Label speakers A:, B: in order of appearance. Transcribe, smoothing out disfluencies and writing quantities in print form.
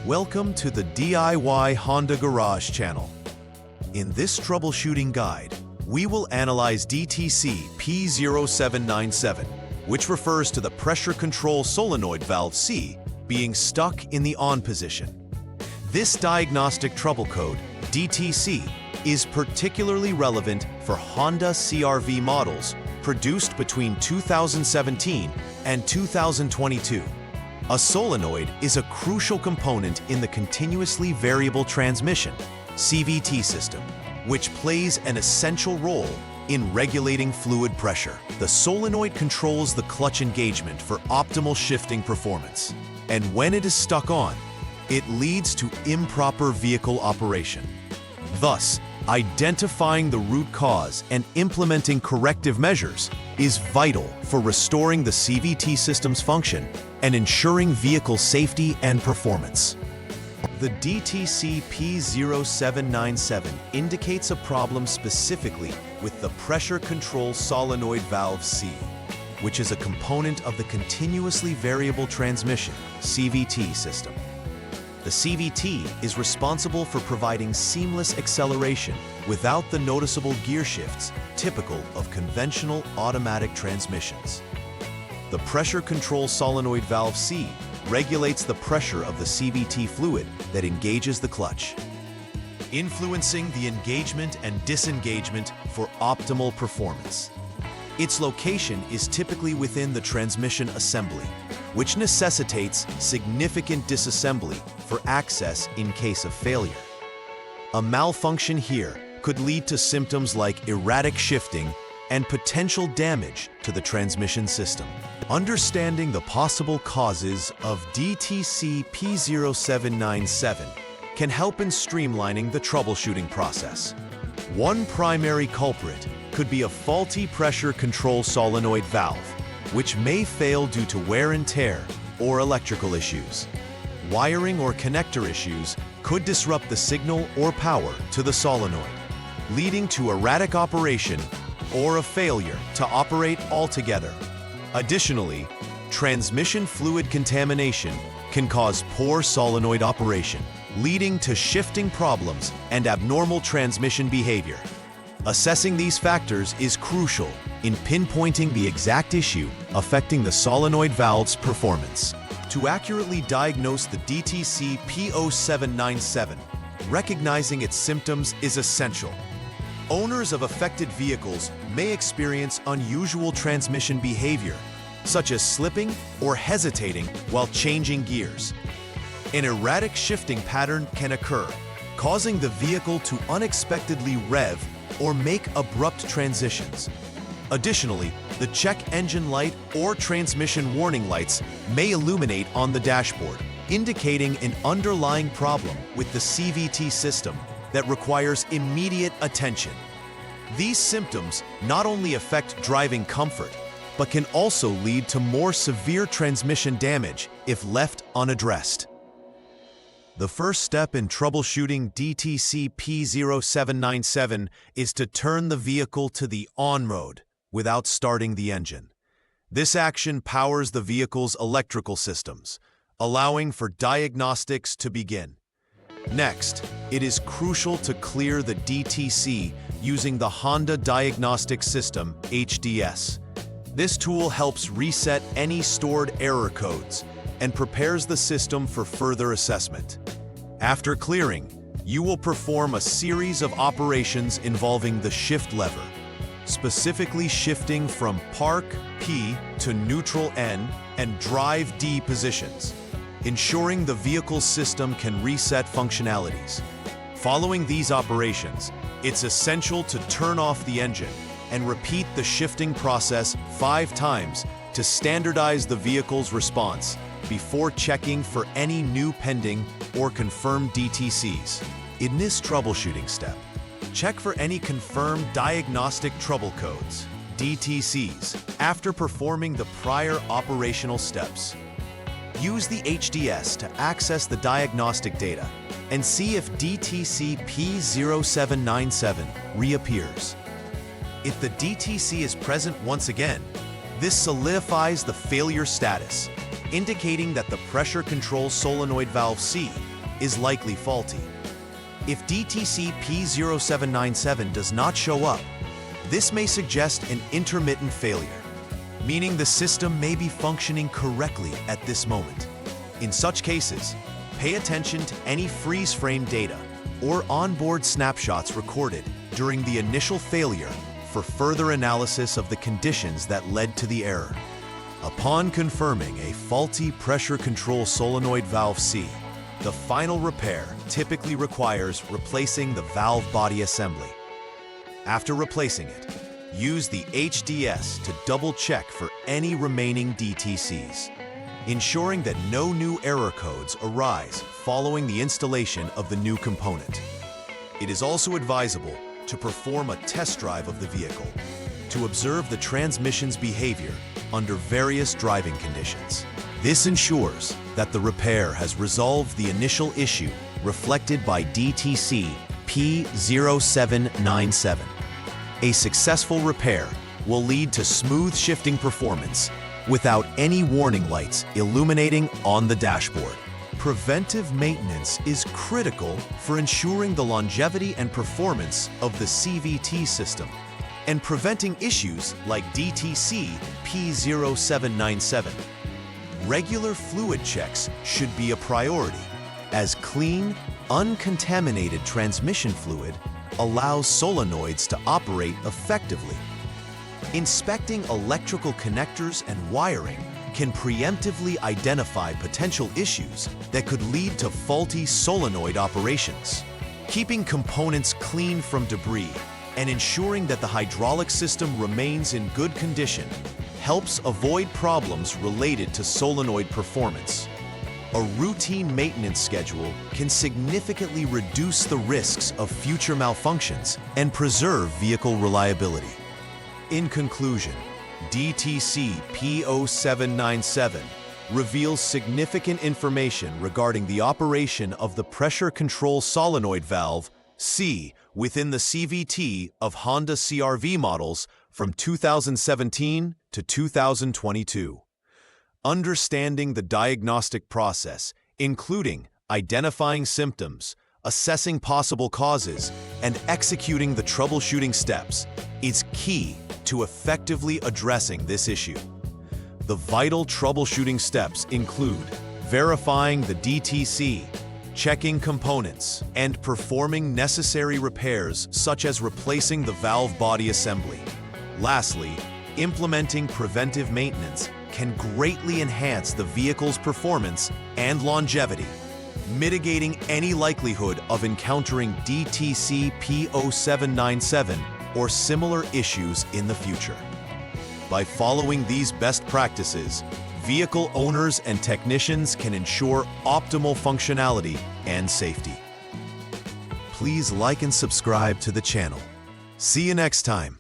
A: Welcome to the DIY Honda Garage channel. In this troubleshooting guide, we will analyze DTC P0797, which refers to the pressure control solenoid valve C being stuck in the on position. This diagnostic trouble code, DTC, is particularly relevant for Honda CRV models produced between 2017 and 2022. A solenoid is a crucial component in the continuously variable transmission (CVT) system, which plays an essential role in regulating fluid pressure. The solenoid controls the clutch engagement for optimal shifting performance, and when it is stuck on, it leads to improper vehicle operation. Thus, identifying the root cause and implementing corrective measures is vital for restoring the CVT system's function and ensuring vehicle safety and performance. The DTC P0797 indicates a problem specifically with the pressure control solenoid valve C, which is a component of the continuously variable transmission CVT system. The CVT is responsible for providing seamless acceleration without the noticeable gear shifts typical of conventional automatic transmissions. The pressure control solenoid valve C regulates the pressure of the CVT fluid that engages the clutch, influencing the engagement and disengagement for optimal performance. Its location is typically within the transmission assembly, which necessitates significant disassembly for access in case of failure. A malfunction here could lead to symptoms like erratic shifting and potential damage to the transmission system. Understanding the possible causes of DTC P0797 can help in streamlining the troubleshooting process. One primary culprit could be a faulty pressure control solenoid valve, which may fail due to wear and tear or electrical issues. Wiring or connector issues could disrupt the signal or power to the solenoid, leading to erratic operation or a failure to operate altogether. Additionally, transmission fluid contamination can cause poor solenoid operation, leading to shifting problems and abnormal transmission behavior. Assessing these factors is crucial in pinpointing the exact issue affecting the solenoid valve's performance. To accurately diagnose the DTC P0797, recognizing its symptoms is essential. Owners of affected vehicles may experience unusual transmission behavior, such as slipping or hesitating while changing gears. An erratic shifting pattern can occur, causing the vehicle to unexpectedly rev or make abrupt transitions. Additionally, the check engine light or transmission warning lights may illuminate on the dashboard, indicating an underlying problem with the CVT system that requires immediate attention. These symptoms not only affect driving comfort, but can also lead to more severe transmission damage if left unaddressed. The first step in troubleshooting DTC P0797 is to turn the vehicle to the on mode without starting the engine. This action powers the vehicle's electrical systems, allowing for diagnostics to begin. Next, it is crucial to clear the DTC using the Honda Diagnostic System (HDS). This tool helps reset any stored error codes and prepares the system for further assessment. After clearing, you will perform a series of operations involving the shift lever, specifically shifting from park P to neutral N and drive D positions, ensuring the vehicle's system can reset functionalities. Following these operations, it's essential to turn off the engine and repeat the shifting process 5 times to standardize the vehicle's response before checking for any new pending or confirmed DTCs. In this troubleshooting step, check for any confirmed diagnostic trouble codes, DTCs, after performing the prior operational steps. Use the HDS to access the diagnostic data and see if DTC P0797 reappears. If the DTC is present once again, this solidifies the failure status, indicating that the pressure control solenoid valve C is likely faulty. If DTC P0797 does not show up, this may suggest an intermittent failure, meaning the system may be functioning correctly at this moment. In such cases, pay attention to any freeze frame data or onboard snapshots recorded during the initial failure for further analysis of the conditions that led to the error. Upon confirming a faulty pressure control solenoid valve C, the final repair typically requires replacing the valve body assembly. After replacing it, use the HDS to double-check for any remaining DTCs, ensuring that no new error codes arise following the installation of the new component. It is also advisable to perform a test drive of the vehicle to observe the transmission's behavior under various driving conditions. This ensures that the repair has resolved the initial issue reflected by DTC P0797. A successful repair will lead to smooth shifting performance without any warning lights illuminating on the dashboard. Preventive maintenance is critical for ensuring the longevity and performance of the CVT system and preventing issues like DTC P0797. Regular fluid checks should be a priority, as clean, uncontaminated transmission fluid allows solenoids to operate effectively. Inspecting electrical connectors and wiring can preemptively identify potential issues that could lead to faulty solenoid operations. Keeping components clean from debris and ensuring that the hydraulic system remains in good condition helps avoid problems related to solenoid performance. A routine maintenance schedule can significantly reduce the risks of future malfunctions and preserve vehicle reliability. In conclusion, DTC P0797 reveals significant information regarding the operation of the pressure control solenoid valve C within the CVT of Honda CRV models from 2017 to 2022. Understanding the diagnostic process, including identifying symptoms, assessing possible causes, and executing the troubleshooting steps, is key to effectively addressing this issue. The vital troubleshooting steps include verifying the DTC, checking components, and performing necessary repairs such as replacing the valve body assembly. Lastly, implementing preventive maintenance can greatly enhance the vehicle's performance and longevity, mitigating any likelihood of encountering DTC P0797 or similar issues in the future. By following these best practices, vehicle owners and technicians can ensure optimal functionality and safety. Please like and subscribe to the channel. See you next time.